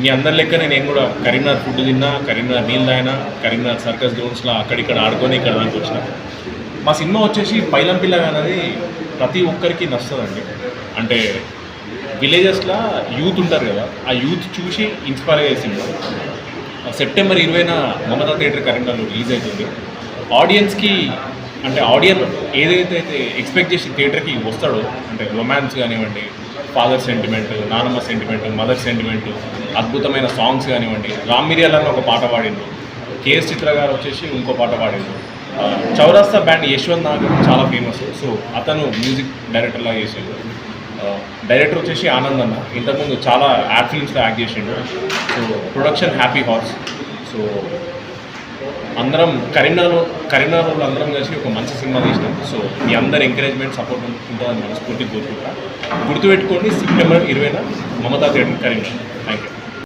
మీ అందరి లెక్కనే నేను కూడా కరీంనగర్ ఫుడ్ తిన్నా, కరీంనగర్ నీళ్ళు తాగినా, కరీంనగర్ సర్కస్ గ్రౌండ్స్లో అక్కడిక్కడ ఆడుకొని ఇక్కడ దానికి వచ్చిన. మా సినిమా వచ్చేసి పైలం పిల్ల అనేది ప్రతి ఒక్కరికి నచ్చుతుందండి. అంటే విలేజెస్లో యూత్ ఉంటారు కదా, ఆ యూత్ చూసి ఇన్స్పైర్ అయ్యే సినిమా. సెప్టెంబర్ 20న మమతా థియేటర్ కరీంనగర్లో రిలీజ్ అవుతుంది. ఆడియన్స్కి అంటే ఆడియన్ ఏదైతే ఎక్స్పెక్ట్ చేసి థియేటర్కి వస్తాడో, అంటే రొమాన్స్ కానివ్వండి, ఫాదర్ సెంటిమెంట్, నానమ్మ సెంటిమెంట్, మదర్ సెంటిమెంట్, అద్భుతమైన సాంగ్స్ కానివ్వండి. రామ్ మిరియాలని ఒక పాట పాడిండు, కేఎస్ చిత్ర గారు వచ్చేసి ఇంకో పాట పాడిండు. చౌరాస్తా బ్యాండ్ యశ్వంత్ నాగర్ చాలా ఫేమస్, సో అతను మ్యూజిక్ డైరెక్టర్లా చేసిండు. డైరెక్టర్ వచ్చేసి ఆనంద్ అన్న, ఇంతకుముందు చాలా యాడ్ ఫిల్మ్స్లో యాక్ట్ చేసిండు. So production happy horse. So అందరం కరీంనగర్ అందరం కలిసి ఒక మంచి సినిమా తీసినాం. సో మీ అందరి ఎంకరేజ్మెంట్ సపోర్ట్ ఉంటుందని మనస్ఫూర్తిగా కోరుకుంటా. గుర్తుపెట్టుకోండి, సెప్టెంబర్ 20న Mamata theatre Karimnagar. Thank you.